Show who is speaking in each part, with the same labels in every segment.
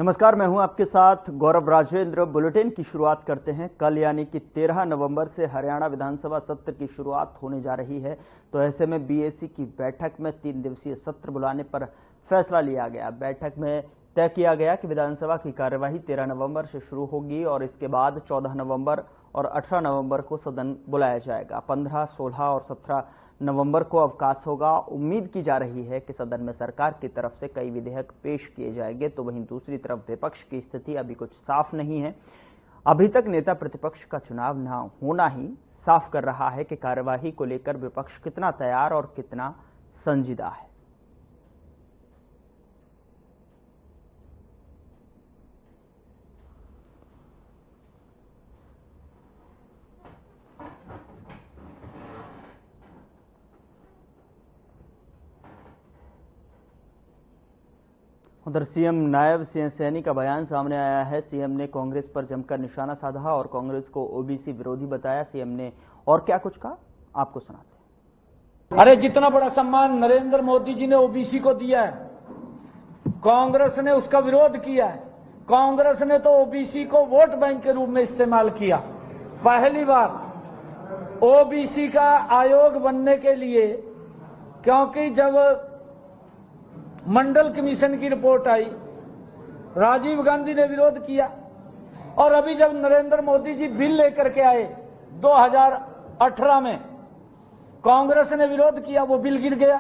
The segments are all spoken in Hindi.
Speaker 1: नमस्कार, मैं हूं आपके साथ गौरव राजेंद्र। बुलेटिन की शुरुआत करते हैं। कल यानी कि 13 नवंबर से हरियाणा विधानसभा सत्र की शुरुआत होने जा रही है, तो ऐसे में बीएसी की बैठक में 3 दिवसीय सत्र बुलाने पर फैसला लिया गया। बैठक में तय किया गया कि विधानसभा की कार्यवाही 13 नवंबर से शुरू होगी और इसके बाद 14 नवंबर और 18 नवंबर को सदन बुलाया जाएगा। 15, 16 और 17 नवंबर को अवकाश होगा। उम्मीद की जा रही है कि सदन में सरकार की तरफ से कई विधेयक पेश किए जाएंगे, तो वहीं दूसरी तरफ विपक्ष की स्थिति अभी कुछ साफ नहीं है। अभी तक नेता प्रतिपक्ष का चुनाव न होना ही साफ कर रहा है कि कार्यवाही को लेकर विपक्ष कितना तैयार और कितना संजीदा है। उधर सीएम नायब सिंह सैनी का बयान सामने आया है। सीएम ने कांग्रेस पर जमकर निशाना साधा और कांग्रेस को ओबीसी विरोधी बताया। सीएम ने और क्या कुछ कहा, आपको सुनाते हैं।
Speaker 2: अरे जितना बड़ा सम्मान नरेंद्र मोदी जी ने ओबीसी को दिया है, कांग्रेस ने उसका विरोध किया है। कांग्रेस ने तो ओबीसी को वोट बैंक के रूप में इस्तेमाल किया। पहली बार ओबीसी का आयोग बनने के लिए, क्योंकि जब मंडल कमीशन की रिपोर्ट आई, राजीव गांधी ने विरोध किया और अभी जब नरेंद्र मोदी जी बिल लेकर के आए 2018 में, कांग्रेस ने विरोध किया, वो बिल गिर गया।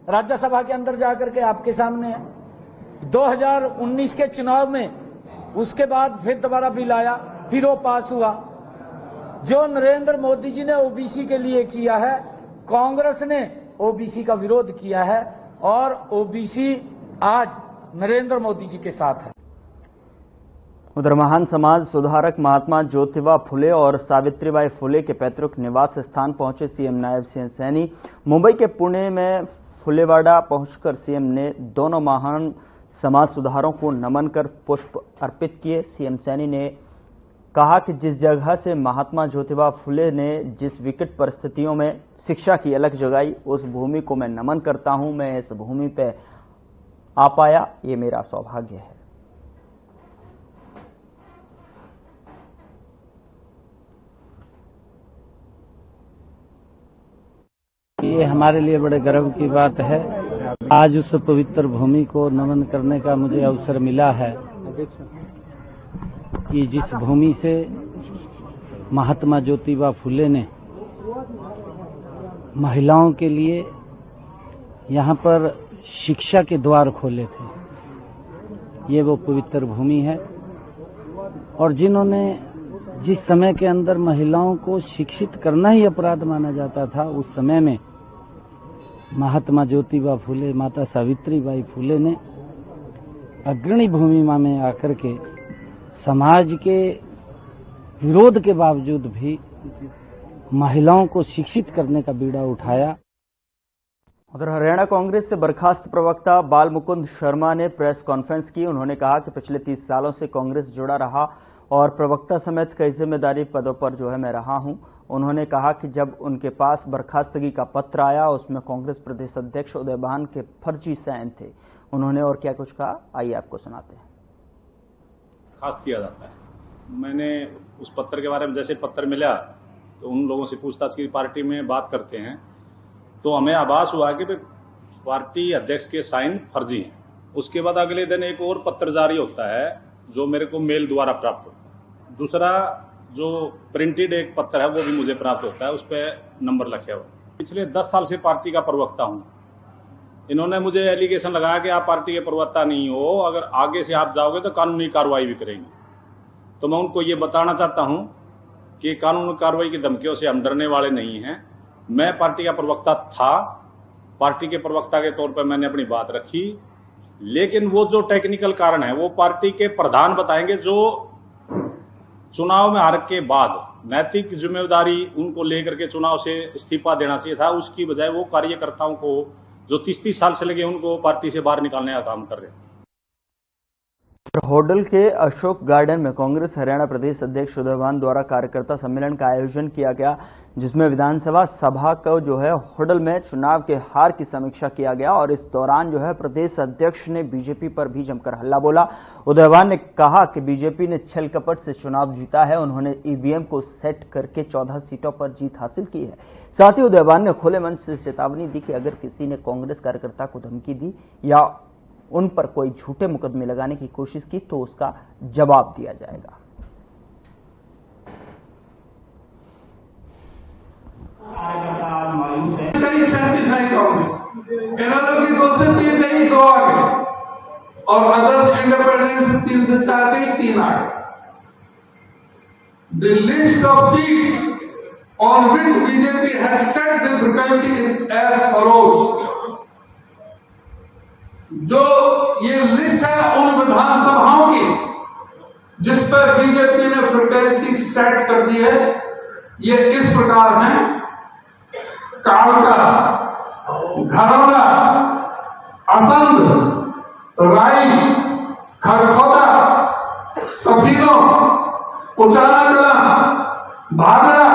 Speaker 2: राज्यसभा के अंदर जाकर के आपके सामने है। 2019 के चुनाव में उसके बाद फिर दोबारा बिल आया, फिर वो पास हुआ। जो नरेंद्र मोदी जी ने ओबीसी के लिए किया है, कांग्रेस ने ओबीसी का विरोध किया है और ओबीसी आज नरेंद्र मोदी जी के साथ है।
Speaker 1: उधर महान समाज सुधारक महात्मा ज्योतिबा फुले और सावित्रीबाई फुले के पैतृक निवास स्थान पहुंचे सीएम नायब सिंह सैनी। मुंबई के पुणे में फुलेवाड़ा पहुंचकर सीएम ने दोनों महान समाज सुधारकों को नमन कर पुष्प अर्पित किए। सीएम सैनी ने कहा कि जिस जगह से महात्मा ज्योतिबा फुले ने जिस विकट परिस्थितियों में शिक्षा की अलख जगाई, उस भूमि को मैं नमन करता हूं। मैं इस भूमि पे आ पाया, ये मेरा सौभाग्य है।
Speaker 3: ये हमारे लिए बड़े गर्व की बात है। आज उस पवित्र भूमि को नमन करने का मुझे अवसर मिला है कि जिस भूमि से महात्मा ज्योतिबा फुले ने महिलाओं के लिए यहाँ पर शिक्षा के द्वार खोले थे, ये वो पवित्र भूमि है। और जिन्होंने जिस समय के अंदर महिलाओं को शिक्षित करना ही अपराध माना जाता था, उस समय में महात्मा ज्योतिबा फुले, माता सावित्रीबाई फुले ने अग्रणी भूमिका में आकर के समाज के विरोध के बावजूद भी महिलाओं को शिक्षित करने का बीड़ा उठाया।
Speaker 1: उधर हरियाणा कांग्रेस से बर्खास्त प्रवक्ता बाल मुकुंद शर्मा ने प्रेस कॉन्फ्रेंस की। उन्होंने कहा कि पिछले 30 सालों से कांग्रेस जुड़ा रहा और प्रवक्ता समेत कई जिम्मेदारी पदों पर मैं रहा हूं। उन्होंने कहा कि जब उनके पास बर्खास्तगी का पत्र आया, उसमें कांग्रेस प्रदेश अध्यक्ष उदयभान के फर्जी साइन थे। उन्होंने और क्या कुछ कहा, आइए आपको सुनाते हैं।
Speaker 4: खास किया जाता है। मैंने उस पत्र के बारे में, जैसे पत्र मिला तो उन लोगों से पूछताछ की, पार्टी में बात करते हैं तो हमें आभास हुआ कि पार्टी अध्यक्ष के साइन फर्जी हैं। उसके बाद अगले दिन एक और पत्र जारी होता है जो मेरे को मेल द्वारा प्राप्त होता है। दूसरा जो प्रिंटेड एक पत्र है वो भी मुझे प्राप्त होता है, उस पर नंबर लिखे हुआ। पिछले 10 साल से पार्टी का प्रवक्ता हूँ। इन्होंने मुझे एलिगेशन लगाया कि आप पार्टी के प्रवक्ता नहीं हो, अगर आगे से आप जाओगे तो कानूनी कार्रवाई भी करेंगे। तो मैं उनको ये बताना चाहता हूं कि कानूनी कार्रवाई की धमकियों से हम डरने वाले नहीं हैं। मैं पार्टी का प्रवक्ता था, पार्टी के प्रवक्ता के तौर पर मैंने अपनी बात रखी, लेकिन वो जो टेक्निकल कारण है वो पार्टी के प्रधान बताएंगे। जो चुनाव में हार के बाद नैतिक जिम्मेदारी उनको लेकर के चुनाव से इस्तीफा देना चाहिए था, उसकी बजाय वो कार्यकर्ताओं को जो 30-30 साल से लगे उनको पार्टी से बाहर निकालने का काम कर रहे हैं।
Speaker 1: होडल के अशोक गार्डन में कांग्रेस हरियाणा प्रदेश अध्यक्ष उदयभान द्वारा कार्यकर्ता सम्मेलन का आयोजन किया गया, जिसमें विधानसभा सभा को होडल में चुनाव के हार की समीक्षा किया गया और इस दौरान प्रदेश अध्यक्ष ने बीजेपी पर भी जमकर हल्ला बोला। उदयभान ने कहा कि बीजेपी ने छल कपट से चुनाव जीता है, उन्होंने ईवीएम को सेट करके 14 सीटों पर जीत हासिल की है। साथ ही उदयभान ने खुले मंच से चेतावनी दी कि अगर किसी ने कांग्रेस कार्यकर्ता को धमकी दी या उन पर कोई झूठे मुकदमे लगाने की कोशिश की तो उसका जवाब दिया जाएगा।
Speaker 5: और अदर्स इंडिपेंडेंट 3 से 4 गई, 3 आ गए। The list of seats on which BJP has set the frequency is as follows. जो ये लिस्ट है उन विधानसभाओं की जिस पर बीजेपी ने फ्रिक्वेंसी सेट कर दी है, ये इस प्रकार है: कालका, घरौला, असंध, राई, खरखोदा, सफीनो, उचाला कला, भादरा,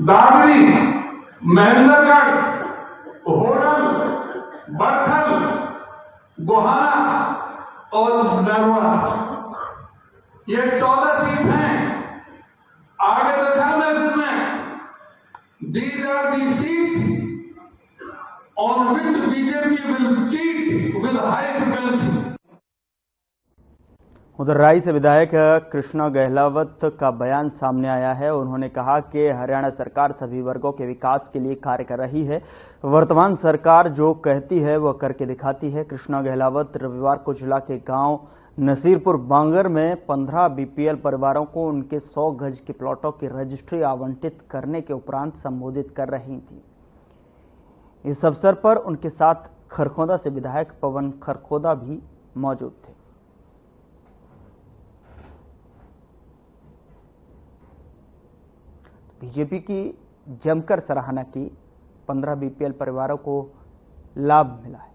Speaker 5: दादरी, महेंद्रगढ़, होडल, बरथल, गोहाना और नरवा। ये 14 सीट हैं। आगे देखा मैसेज में, these are the seats on which BJP will cheat with high frequency.
Speaker 1: उधर राई से विधायक कृष्णा गहलावत का बयान सामने आया है। उन्होंने कहा कि हरियाणा सरकार सभी वर्गों के विकास के लिए कार्य कर रही है। वर्तमान सरकार जो कहती है वह करके दिखाती है। कृष्णा गहलावत रविवार को जिला के गांव नसीरपुर बांगर में 15 बीपीएल परिवारों को उनके 100 गज के प्लॉटों की रजिस्ट्री आवंटित करने के उपरांत संबोधित कर रही थी। इस अवसर पर उनके साथ खरखोदा से विधायक पवन खरखोदा भी मौजूद थे। बीजेपी की जमकर सराहना की। 15 बीपीएल परिवारों को लाभ मिला है।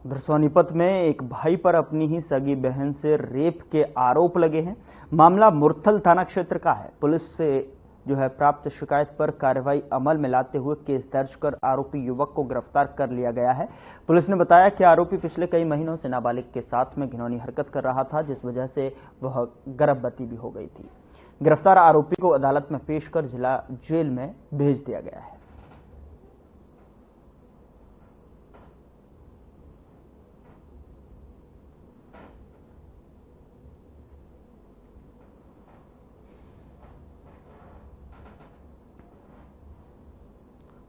Speaker 1: उधर सोनीपत में एक भाई पर अपनी ही सगी बहन से रेप के आरोप लगे हैं। मामला मुरथल थाना क्षेत्र का है। पुलिस से प्राप्त शिकायत पर कार्रवाई अमल में लाते हुए केस दर्ज कर आरोपी युवक को गिरफ्तार कर लिया गया है। पुलिस ने बताया कि आरोपी पिछले कई महीनों से नाबालिग के साथ में घिनौनी हरकत कर रहा था, जिस वजह से वह गर्भवती भी हो गई थी। गिरफ्तार आरोपी को अदालत में पेश कर जिला जेल में भेज दिया गया है।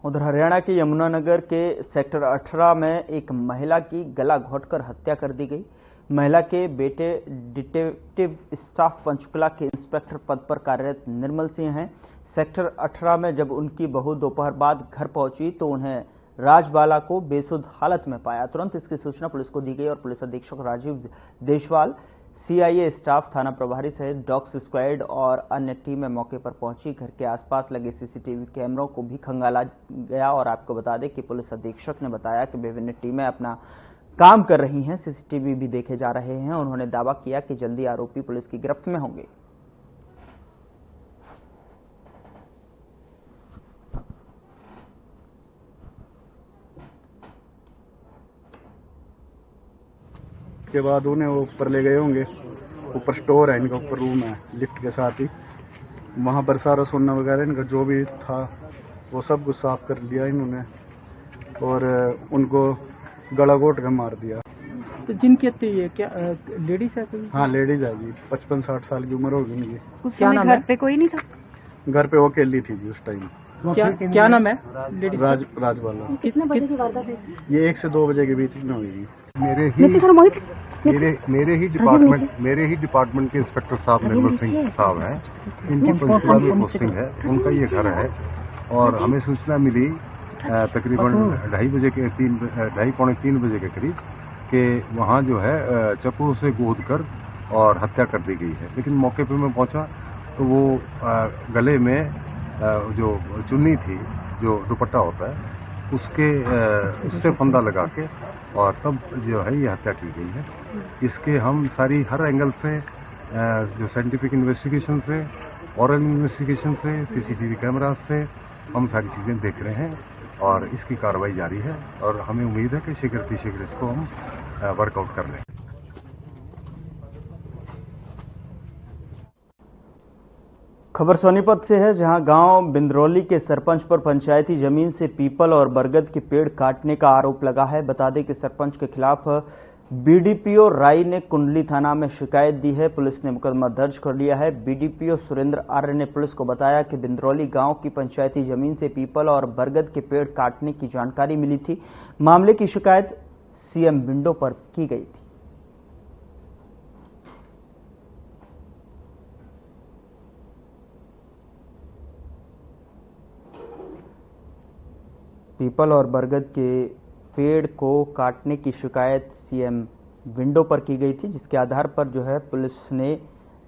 Speaker 1: उधर हरियाणा के यमुनानगर के सेक्टर 18 में एक महिला की गला घोंटकर हत्या कर दी गई। महिला के बेटे डिटेक्टिव स्टाफ पंचकुला के इंस्पेक्टर पद पर कार्यरत निर्मल सिंह हैं। सेक्टर 18 में जब उनकी बहू दोपहर बाद घर पहुंची तो उन्हें राजबाला को बेसुध हालत में पाया। तुरंत इसकी सूचना पुलिस को दी गई और पुलिस अधीक्षक राजीव देशवाल, सीआईए स्टाफ, थाना प्रभारी सहित डॉग स्क्वाड और अन्य टीमें मौके पर पहुंची। घर के आसपास लगे सीसीटीवी कैमरों को भी खंगाला गया और आपको बता दें कि पुलिस अधीक्षक ने बताया कि विभिन्न टीमें अपना काम कर रही हैं, सीसीटीवी भी देखे जा रहे हैं। उन्होंने दावा किया कि जल्दी आरोपी पुलिस की गिरफ्त में होंगे।
Speaker 6: के बाद उन्हें वो ऊपर ले गए होंगे। ऊपर स्टोर है इनका, ऊपर रूम है लिफ्ट के साथ ही। वहाँ पर सारा सोना वगैरह इनका जो भी था वो सब कुछ साफ कर लिया इन्होंने और उनको गला घोट कर मार दिया।
Speaker 7: तो जिनकी हत्या ये क्या लेडीज है कोई?
Speaker 6: हाँ लेडीज है जी, 55-60 साल की उम्र होगी इनकी।
Speaker 7: क्या नाम? घर पे कोई नहीं था?
Speaker 6: घर पे वो अकेली थी जी उस टाइम।
Speaker 7: क्या नाम है लेडीज?
Speaker 6: राजबाला।
Speaker 7: कितने बजे की वारदात है?
Speaker 6: ये 1 से 2 बजे के बीच में हुई।
Speaker 8: मेरे ही डिपार्टमेंट के इंस्पेक्टर साहब निर्मल सिंह साहब हैं। इनकी पंचकुला में पोस्टिंग है, उनका ये घर है और हमें सूचना मिली तकरीबन 2:30 बजे के करीब कि वहाँ जो है चाकू से गोद कर और हत्या कर दी गई है। लेकिन मौके पे मैं पहुँचा तो वो गले में जो चुन्नी थी, जो दुपट्टा होता है, उससे फंदा लगा के और तब जो है ये हत्या की गई है। इसके हम सारी हर एंगल से जो साइंटिफिक इन्वेस्टिगेशन से, ऑरल इन्वेस्टिगेशन से, सीसीटीवी कैमरा से हम सारी चीज़ें देख रहे हैं और इसकी कार्रवाई जारी है और हमें उम्मीद है कि शीघ्र इसको हम वर्कआउट कर लें।
Speaker 1: खबर सोनीपत से है, जहां गांव बिंद्रौली के सरपंच पर पंचायती जमीन से पीपल और बरगद के पेड़ काटने का आरोप लगा है। बता दें कि सरपंच के खिलाफ बीडीपीओ राई ने कुंडली थाना में शिकायत दी है। पुलिस ने मुकदमा दर्ज कर लिया है। बीडीपीओ सुरेंद्र आर्य ने पुलिस को बताया कि बिंद्रौली गांव की पंचायती जमीन से पीपल और बरगद के पेड़ काटने की जानकारी मिली थी। मामले की शिकायत सीएम विंडो पर की गई थी। पीपल और बरगद के पेड़ को काटने की शिकायत सीएम विंडो पर की गई थी, जिसके आधार पर जो है पुलिस ने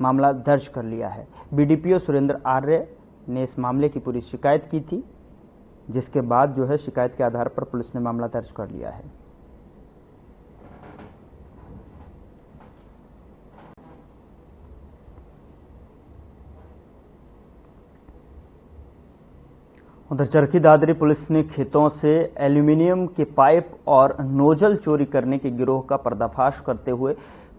Speaker 1: मामला दर्ज कर लिया है। बीडीपीओ सुरेंद्र आर्य ने इस मामले की पूरी शिकायत की थी, जिसके बाद जो है शिकायत के आधार पर पुलिस ने मामला दर्ज कर लिया है। उधर चरखी दादरी पुलिस ने खेतों से एल्यूमिनियम के पाइप और नोजल चोरी करने के गिरोह का पर्दाफाश करते हुए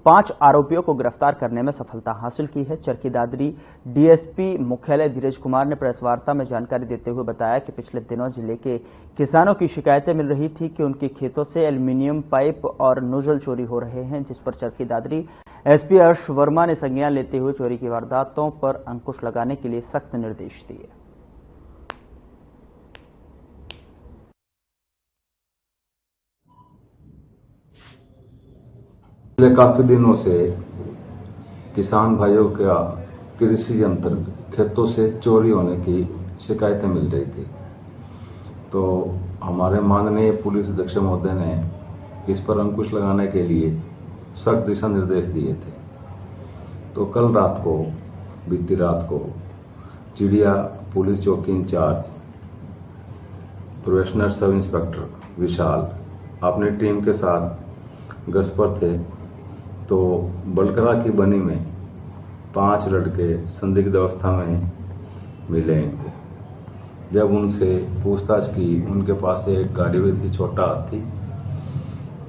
Speaker 1: 5 आरोपियों को गिरफ्तार करने में सफलता हासिल की है। चरखी दादरी डीएसपी मुख्यालय धीरज कुमार ने प्रेस वार्ता में जानकारी देते हुए बताया कि पिछले दिनों जिले के किसानों की शिकायतें मिल रही थी कि उनके खेतों से एल्यूमिनियम पाइप और नोजल चोरी हो रहे हैं, जिस पर चरखी दादरी एसपी हर्ष वर्मा ने संज्ञान लेते हुए चोरी की वारदातों पर अंकुश लगाने के लिए सख्त निर्देश दिए।
Speaker 9: पिछले काफी दिनों से किसान भाइयों का कृषि यंत्र खेतों से चोरी होने की शिकायतें मिल रही थी, तो हमारे माननीय पुलिस अधीक्षक महोदय ने इस पर अंकुश लगाने के लिए सख्त दिशा निर्देश दिए थे। तो कल रात को, बीती रात को, चिड़िया पुलिस चौकी इंचार्ज प्रोबेशनर सब इंस्पेक्टर विशाल अपनी टीम के साथ गश्त पर थे, तो बलकरा की बनी में 5 लड़के संदिग्ध अवस्था में मिले इनको। जब उनसे पूछताछ की, उनके पास एक गाड़ी भी थी, छोटा हाथी।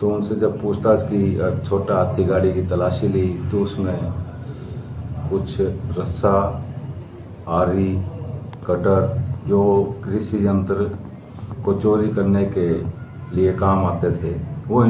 Speaker 9: तो उनसे जब पूछताछ की, छोटा हाथी गाड़ी की तलाशी ली, तो उसमें कुछ रस्सा, आरी, कटर, जो कृषि यंत्र को चोरी करने के लिए काम आते थे, वो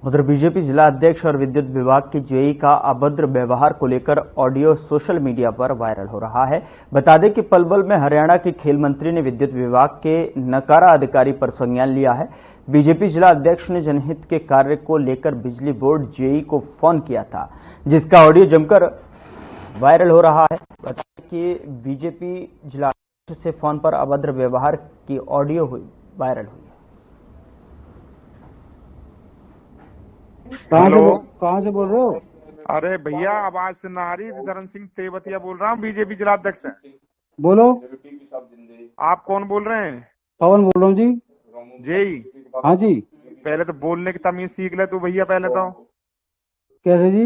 Speaker 1: उधर बीजेपी जिला अध्यक्ष और विद्युत विभाग की जेई का अभद्र व्यवहार को लेकर ऑडियो सोशल मीडिया पर वायरल हो रहा है। बता दें कि पलवल में हरियाणा के खेल मंत्री ने विद्युत विभाग के नकारा अधिकारी पर संज्ञान लिया है। बीजेपी जिला अध्यक्ष ने जनहित के कार्य को लेकर बिजली बोर्ड जेई को फोन किया था, जिसका ऑडियो जमकर वायरल हो रहा है। बता दें कि बीजेपी जिला अध्यक्ष से फोन पर अभद्र व्यवहार की ऑडियो वायरल हुई।
Speaker 10: कहाँ से बोल रहे हो?
Speaker 11: अरे भैया, आवाज से ना आ रही। चरण सिंह तेवतिया बोल रहा हूँ, बीजेपी जिला अध्यक्ष है।
Speaker 10: बोलो।
Speaker 11: आप कौन बोल रहे हैं?
Speaker 10: पवन बोल रहा हूँ जी।
Speaker 11: जेई?
Speaker 10: हाँ जी।
Speaker 11: पहले तो बोलने की तमीज सीख ले तू भैया, पहले तो।
Speaker 10: कैसे जी?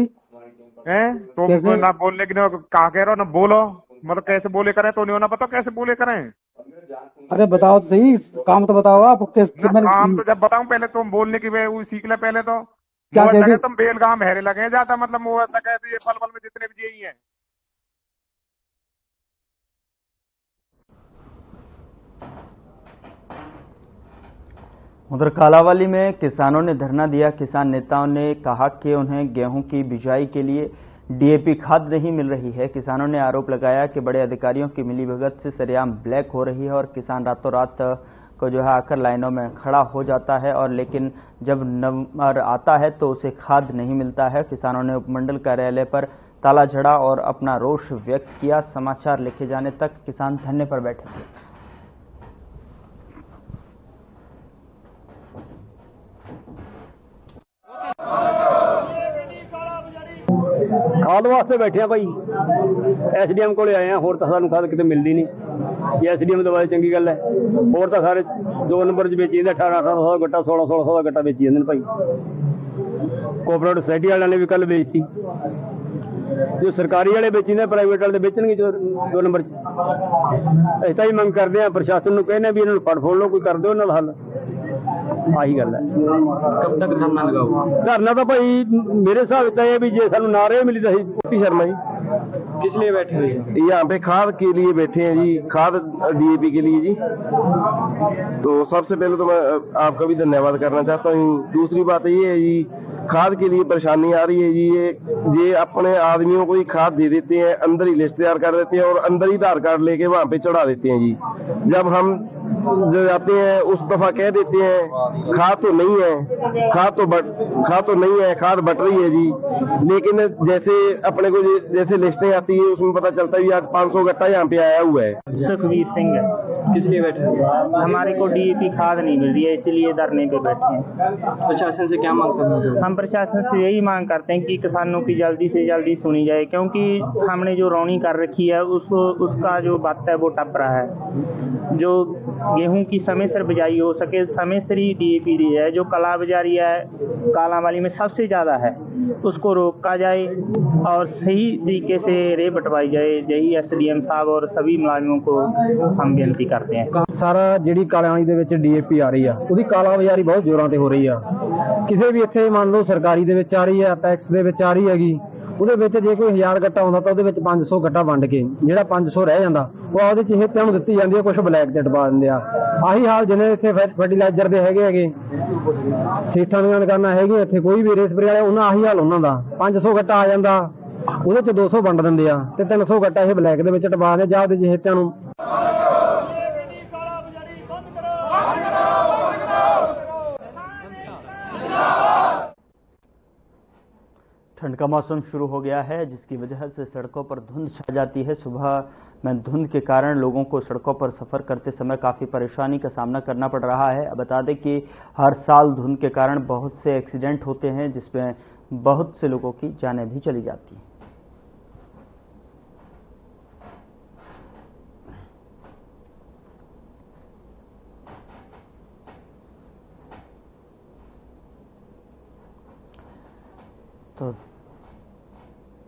Speaker 11: हैं तो
Speaker 10: कैसे?
Speaker 11: ना बोलने की ना कहा कह रहे हो, ना बोलो, मतलब कैसे बोले करें तो नहीं होना पता कैसे बोले करें।
Speaker 10: अरे बताओ तो सही, काम तो बताओ आप।
Speaker 11: काम तो जब बताऊं, पहले तुम बोलने की वो सीख ले पहले तो।
Speaker 10: क्या
Speaker 11: लगे तुम बेलगाम बहरे लगे जाता, मतलब वो ऐसा कहते ये पलवल में जितने भी यही है।
Speaker 1: उधर कालावाली में किसानों ने धरना दिया। किसान नेताओं ने कहा कि उन्हें गेहूं की बिजाई के लिए डीएपी खाद नहीं मिल रही है। किसानों ने आरोप लगाया कि बड़े अधिकारियों की मिलीभगत से सरेआम ब्लैक हो रही है और किसान रातों रात को जो है आकर लाइनों में खड़ा हो जाता है, और लेकिन जब नंबर आता है तो उसे खाद नहीं मिलता है। किसानों ने उपमंडल कार्यालय पर ताला जड़ा और अपना रोष व्यक्त किया। समाचार लिखे जाने तक किसान धरने पर बैठे थे।
Speaker 12: ਖਾਦ ਵਾਸਤੇ ਬੈਠੇ ਆ ਭਾਈ, ਐਸਡੀਐਮ ਕੋਲੇ ਆਏ ਆ, ਹੋਰ ਤਾਂ ਸਾਨੂੰ ਖਾਦ ਕਿਤੇ ਮਿਲਦੀ ਨਹੀਂ। ਜੇ ਐਸਡੀਐਮ ਦਵਾਈ ਚੰਗੀ ਗੱਲ ਹੈ, ਹੋਰ ਤਾਂ ਸਾਰੇ 2 ਨੰਬਰ 'ਚ ਵੇਚੀ ਜਾਂਦੇ, 1800 ਦਾ ਗੱਟਾ, 1600 ਦਾ ਗੱਟਾ ਵੇਚੀ ਜਾਂਦੇ ਨੇ ਭਾਈ। ਕੋਆਪਰੇਟਿਵ ਸੋਸਾਇਟੀ ਵਾਲਿਆਂ ਨੇ ਵੀ ਕੱਲ ਵੇਚਤੀ, ਜੋ ਸਰਕਾਰੀ ਵਾਲੇ ਵੇਚੀਂਦੇ, ਪ੍ਰਾਈਵੇਟ ਵਾਲੇ ਵੇਚਣਗੇ 2 ਨੰਬਰ 'ਚ। ਅਸੀਂ ਤਾਂ ਹੀ ਮੰਗ ਕਰਦੇ ਹਾਂ, ਪ੍ਰਸ਼ਾਸਨ ਨੂੰ ਕਹਿੰਦੇ ਵੀ ਇਹਨਾਂ ਨੂੰ ਫੜ ਫੋੜ ਲਓ, ਕੋਈ ਕਰ ਦਿਓ ਇਹਨਾਂ ਦਾ ਹੱਲ। ਆਹੀ ਗੱਲ ਹੈ।
Speaker 13: ਕਬ ਤੱਕ ਧਰਨਾ ਲਗਾओगे?
Speaker 12: ਧਰਨਾ ਤਾਂ ਭਾਈ मेरे हिसाब से ये भी जे सानू नारे मिली तो ओपी शर्मा जी।
Speaker 13: किस लिए बैठे हुए हैं?
Speaker 14: यहाँ पे खाद के लिए बैठे हैं जी, खाद डीएपी के लिए जी। तो सबसे पहले तो मैं आपका भी धन्यवाद करना चाहता हूँ। दूसरी बात ये है जी, खाद के लिए परेशानी आ रही है जी। ये अपने आदमियों को ही खाद दे देते हैं, अंदर ही लिस्ट तैयार कर देते हैं और अंदर ही आधार कार्ड लेके वहाँ पे चढ़ा देते हैं जी। जब हम जो जाते हैं उस दफा कह देते हैं खाद तो नहीं है, खाद तो नहीं है, खाद बट रही है जी। लेकिन जैसे अपने को जैसे लिस्टें आती है उसमें पता चलता है कि आज 500 गट्टा यहाँ पे आया हुआ है।
Speaker 15: सुखवीर सिंह है।
Speaker 13: किस लिए बैठे हुए?
Speaker 15: हमारे को डीएपी खाद नहीं मिल रही है, इसीलिए धरने पे बैठे हैं।
Speaker 13: प्रशासन से क्या मांग करते हैं?
Speaker 15: हम प्रशासन से यही मांग करते हैं कि किसानों की जल्दी से जल्दी सुनी जाए, क्योंकि हमने जो रौनी कर रखी है उसका जो बात है वो टप रहा है। जो गेहूं की समय से बिजाई हो सके, समय से ही डीएपी दी है। जो काला बाजारी है, काला वाली में सबसे ज्यादा है, उसको रोका जाए और सही तरीके से रे बटवाई जाए। यही एसडीएम साहब और सभी मुलाजिमों को हम बेनती करते हैं।
Speaker 10: ਸਾਰਾ ਜਿਹੜੀ ਕਾਲਾਵਾਲੀ ਦੇ ਵਿੱਚ ਡੀਏਪੀ ਆ ਰਹੀ ਆ, ਉਹਦੀ ਕਾਲਾ ਬਾਜ਼ਾਰੀ ਬਹੁਤ ਜ਼ੋਰਾਂ ਤੇ ਹੋ ਰਹੀ ਆ। ਕਿਸੇ ਵੀ ਇੱਥੇ ਮੰਨ ਲਓ ਸਰਕਾਰੀ ਦੇ ਵਿੱਚ ਆ ਰਹੀ ਆ, ਟੈਕਸ ਦੇ ਵਿੱਚ ਆ ਰਹੀ ਹੈਗੀ, ਉਹਦੇ ਵਿੱਚ ਜੇ ਕੋਈ 1000 ਗੱਟਾ ਆਉਂਦਾ ਤਾਂ ਉਹਦੇ ਵਿੱਚ 500 ਗੱਟਾ ਵੰਡ ਕੇ ਜਿਹੜਾ 500 ਰਹਿ ਜਾਂਦਾ ਉਹ ਉਹਦੇ ਚ ਹਿੱਤਿਆਂ ਨੂੰ ਦਿੱਤੀ ਜਾਂਦੀ ਹੈ, ਕੁਝ ਬਲੈਕ ਤੇ ਡਬਾ ਦਿੰਦੇ ਆ। ਆਹੀ ਹਾਲ ਜਿਹਨੇ ਇੱਥੇ ਫਰਟੀਲਾਈਜ਼ਰ ਦੇ ਹੈਗੇ ਸੇਠਾਂ ਦੀਆਂ ਦੁਕਾਨਾਂ ਹੈਗੀਆਂ, ਇੱਥੇ ਕੋਈ ਵੀ ਰੇਸਪਰੇ ਵਾਲੇ, ਉਹਨਾਂ ਆਹੀ ਹਾਲ ਉਹਨਾਂ ਦਾ। 500 ਗੱਟਾ ਆ ਜਾਂਦਾ, ਉਹਦੇ ਚ 200 ਵੰਡ ਦਿੰਦੇ ਆ ਤੇ 300 ਗੱਟਾ ਇਹ ਬਲੈਕ ਦੇ ਵਿੱਚ ਡਬਾ ਦਿੰਦੇ ਜਾਂ ਉਹਦੇ ਚ ਹਿੱਤਿਆਂ ਨੂੰ।
Speaker 1: ठंड का मौसम शुरू हो गया है, जिसकी वजह से सड़कों पर धुंध छा जाती है। सुबह में धुंध के कारण लोगों को सड़कों पर सफ़र करते समय काफ़ी परेशानी का सामना करना पड़ रहा है। बता दें कि हर साल धुंध के कारण बहुत से एक्सीडेंट होते हैं, जिसमें बहुत से लोगों की जानें भी चली जाती हैं। तो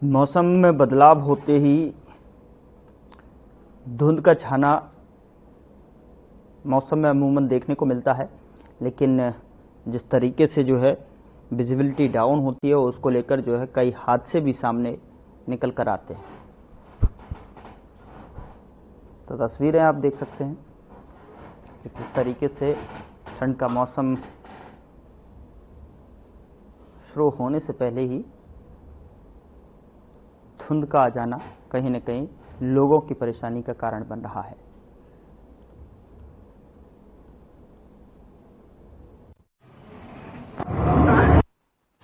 Speaker 1: मौसम में बदलाव होते ही धुंध का छाना मौसम में अमूमन देखने को मिलता है, लेकिन जिस तरीके से जो है विजिबिलिटी डाउन होती है उसको लेकर जो है कई हादसे भी सामने निकल कर आते हैं। तो तस्वीरें आप देख सकते हैं कि किस तरीके से ठंड का मौसम शुरू होने से पहले ही धुंध का आ जाना कहीं न कहीं लोगों की परेशानी का कारण बन रहा है।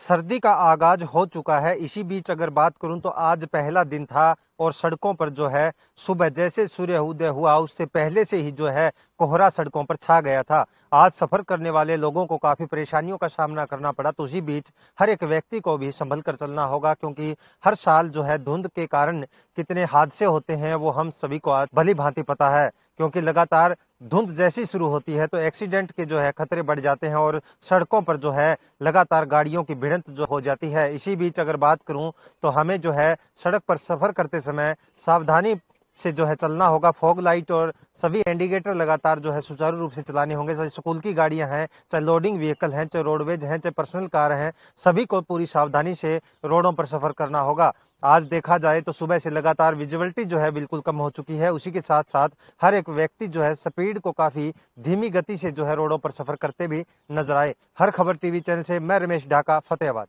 Speaker 16: सर्दी का आगाज हो चुका है। इसी बीच अगर बात करूं तो आज पहला दिन था और सड़कों पर जो है सुबह जैसे सूर्य उदय हुआ उससे पहले से ही जो है कोहरा सड़कों पर छा गया था। आज सफर करने वाले लोगों को काफी परेशानियों का सामना करना पड़ा। तो उसी बीच हर एक व्यक्ति को भी संभल कर चलना होगा, क्योंकि हर साल जो है धुंध के कारण कितने हादसे होते हैं वो हम सभी को आज भली भांति पता है। क्योंकि लगातार धुंध जैसी शुरू होती है तो एक्सीडेंट के जो है खतरे बढ़ जाते हैं और सड़कों पर जो है लगातार गाड़ियों की भिड़ंत जो हो जाती है। इसी बीच अगर बात करूं तो हमें जो है सड़क पर सफर करते समय सावधानी से जो है चलना होगा। फॉग लाइट और सभी इंडिकेटर लगातार जो है सुचारू रूप से चलाने होंगे। चाहे स्कूल की गाड़ियां हैं, चाहे लोडिंग व्हीकल हैं, चाहे रोडवेज हैं, चाहे पर्सनल कार हैं, सभी को पूरी सावधानी से रोडों पर सफर करना होगा। आज देखा जाए तो सुबह से लगातार विजिबिलिटी जो है बिल्कुल कम हो चुकी है। उसी के साथ साथ हर एक व्यक्ति जो है स्पीड को काफी धीमी गति से जो है रोडों पर सफर करते भी नजर आए। हर खबर टीवी चैनल से मैं रमेश ढाका, फतेहाबाद।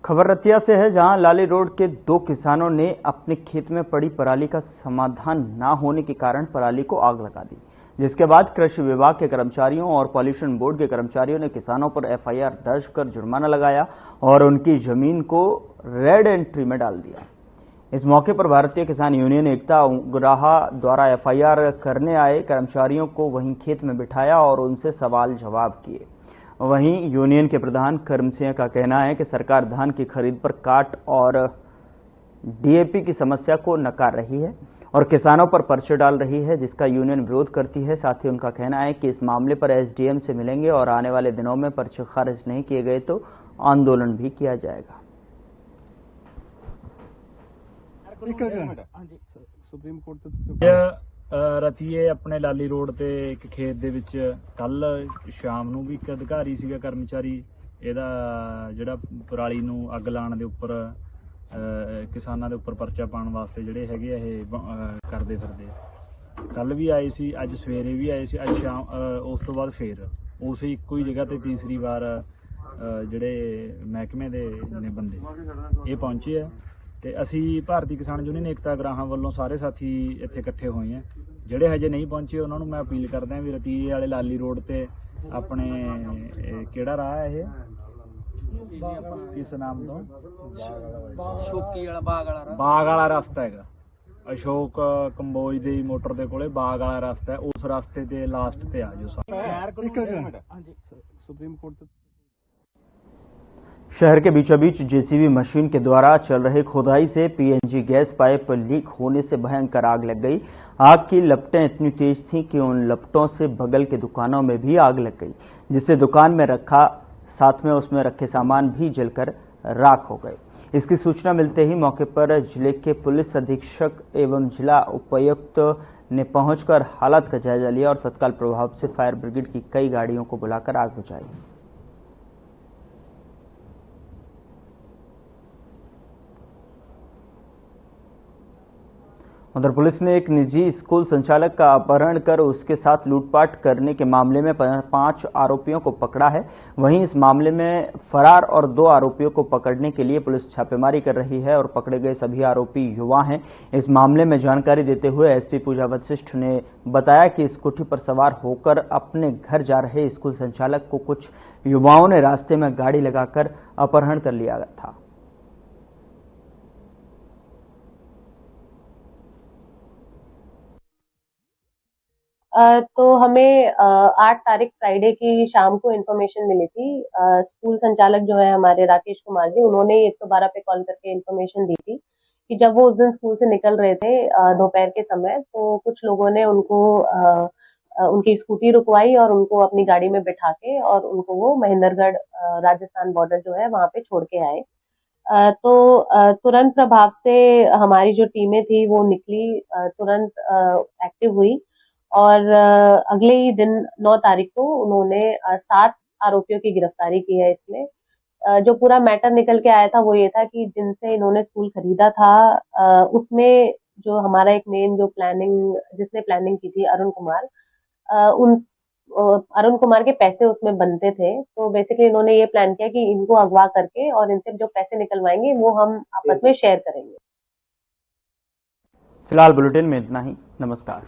Speaker 1: खबर रतिया से है, जहां लाली रोड के 2 किसानों ने अपने खेत में पड़ी पराली का समाधान न होने के कारण पराली को आग लगा दी, जिसके बाद कृषि विभाग के कर्मचारियों और पॉल्यूशन बोर्ड के कर्मचारियों ने किसानों पर एफआईआर दर्ज कर जुर्माना लगाया और उनकी जमीन को रेड एंट्री में डाल दिया। इस मौके पर भारतीय किसान यूनियन एकता उग्राहा द्वारा एफआईआर करने आए कर्मचारियों को वहीं खेत में बिठाया और उनसे सवाल जवाब किए। वहीं यूनियन के प्रधान करम सिंह का कहना है कि सरकार धान की खरीद पर काट और डीएपी की समस्या को नकार रही है और किसानों पर पर्चे डाल रही है, जिसका यूनियन विरोध करती है। साथ ही उनका कहना है कि इस मामले पर एसडीएम से मिलेंगे और आने वाले दिनों में पर्चे खारिज नहीं किए गए तो आंदोलन भी किया जाएगा।
Speaker 17: ਸੁਪਰੀਮ ਕੋਰਟ ਰਤੀਏ ਆਪਣੇ ਲਾਲੀ ਰੋਡ ਤੇ ਇੱਕ ਖੇਤ ਦੇ ਵਿੱਚ ਕੱਲ ਸ਼ਾਮ ਨੂੰ ਵੀ ਇੱਕ ਅਧਿਕਾਰੀ ਸੀਗਾ ਕਰਮਚਾਰੀ ਇਹਦਾ ਜਿਹੜਾ ਪਰਾਲੀ ਨੂੰ ਅੱਗ ਲਾਉਣ ਦੇ ਉੱਪਰ ਕਿਸਾਨਾਂ ਦੇ ਉੱਪਰ ਪਰਚਾ ਪਾਉਣ ਵਾਸਤੇ ਜਿਹੜੇ ਹੈਗੇ ਇਹ ਕਰਦੇ ਫਿਰਦੇ ਕੱਲ ਵੀ ਆਏ ਸੀ, ਅੱਜ ਸਵੇਰੇ ਵੀ ਆਏ ਸੀ, ਅੱਜ ਸ਼ਾਮ ਉਸ ਤੋਂ ਬਾਅਦ ਫੇਰ ਉਸੇ ਇੱਕੋ ਹੀ ਜਗ੍ਹਾ ਤੇ ਤੀਸਰੀ ਵਾਰ ਜਿਹੜੇ ਮਹਿਕਮੇ ਦੇ ਨੇ ਬੰਦੇ ਇਹ ਪਹੁੰਚੇ ਆ ਤੇ ਅਸੀਂ ਭਾਰਤੀ ਕਿਸਾਨ ਯੂਨੀਅਨ ਏਕਤਾ ਗਰਾਹਾਂ ਵੱਲੋਂ ਸਾਰੇ ਸਾਥੀ ਇੱਥੇ ਇਕੱਠੇ ਹੋਏ ਆ। ਜਿਹੜੇ ਹਜੇ ਨਹੀਂ ਪਹੁੰਚੇ ਉਹਨਾਂ ਨੂੰ ਮੈਂ ਅਪੀਲ ਕਰਦਾ ਵੀ ਰਤੀਏ ਵਾਲੇ ਲਾਲੀ ਰੋਡ ਤੇ ਆਪਣੇ ਕਿਹੜਾ ਰਾਹ ਹੈ ਇਹ ਕਿਸ ਨਾਮ ਤੋਂ
Speaker 13: ਸ਼ੋਕੀ ਵਾਲਾ
Speaker 17: ਬਾਗ ਵਾਲਾ ਰਸਤਾ ਹੈਗਾ, ਅਸ਼ੋਕ ਕੰਬੋਜ ਦੇ ਮੋਟਰ ਦੇ ਕੋਲੇ ਬਾਗ ਵਾਲਾ ਰਸਤਾ ਹੈ, ਉਸ ਰਸਤੇ ਤੇ ਲਾਸਟ ਤੇ ਆ ਜਾਓ
Speaker 6: सुप्रीम कोर्ट
Speaker 1: शहर के बीचों बीच जेसीबी मशीन के द्वारा चल रही खोदाई से पीएनजी गैस पाइप लीक होने से भयंकर आग लग गई। आग की लपटें इतनी तेज थीं कि उन लपटों से बगल के दुकानों में भी आग लग गई, जिससे दुकान में रखा साथ में उसमें रखे सामान भी जलकर राख हो गए। इसकी सूचना मिलते ही मौके पर जिले के पुलिस अधीक्षक एवं जिला उपायुक्त ने पहुंचकर हालात का जायजा लिया और तत्काल प्रभाव से फायर ब्रिगेड की कई गाड़ियों को बुलाकर आग बुझाई। उधर पुलिस ने एक निजी स्कूल संचालक का अपहरण कर उसके साथ लूटपाट करने के मामले में 5 आरोपियों को पकड़ा है। वहीं इस मामले में फरार और 2 आरोपियों को पकड़ने के लिए पुलिस छापेमारी कर रही है और पकड़े गए सभी आरोपी युवा हैं। इस मामले में जानकारी देते हुए एसपी पूजा वशिष्ठ ने बताया कि स्कूटी पर सवार होकर अपने घर जा रहे स्कूल संचालक को कुछ युवाओं ने रास्ते में गाड़ी लगाकर अपहरण कर लिया था।
Speaker 18: तो हमें 8 तारीख फ्राइडे की शाम को इन्फॉर्मेशन मिली थी। स्कूल संचालक जो है हमारे राकेश कुमार जी, उन्होंने 112 पे कॉल करके इन्फॉर्मेशन दी थी कि जब वो उस दिन स्कूल से निकल रहे थे दोपहर के समय, तो कुछ लोगों ने उनको उनकी स्कूटी रुकवाई और उनको अपनी गाड़ी में बिठा के और उनको वो महेंद्रगढ़ राजस्थान बॉर्डर जो है वहां पे छोड़ के आए। तो तुरंत प्रभाव से हमारी जो टीमें थी वो निकली, तुरंत एक्टिव हुई और अगले ही दिन 9 तारीख को उन्होंने 7 आरोपियों की गिरफ्तारी की है। इसमें जो पूरा मैटर निकल के आया था वो ये था कि जिनसे इन्होंने स्कूल खरीदा था उसमें जो हमारा एक मेन जो जिसने प्लानिंग की थी अरुण कुमार के पैसे उसमें बनते थे। तो बेसिकली इन्होंने ये प्लान किया कि इनको अगवा करके और इनसे जो पैसे निकलवाएंगे वो हम आपस में शेयर करेंगे।
Speaker 1: फिलहाल बुलेटिन में इतना ही। नमस्कार।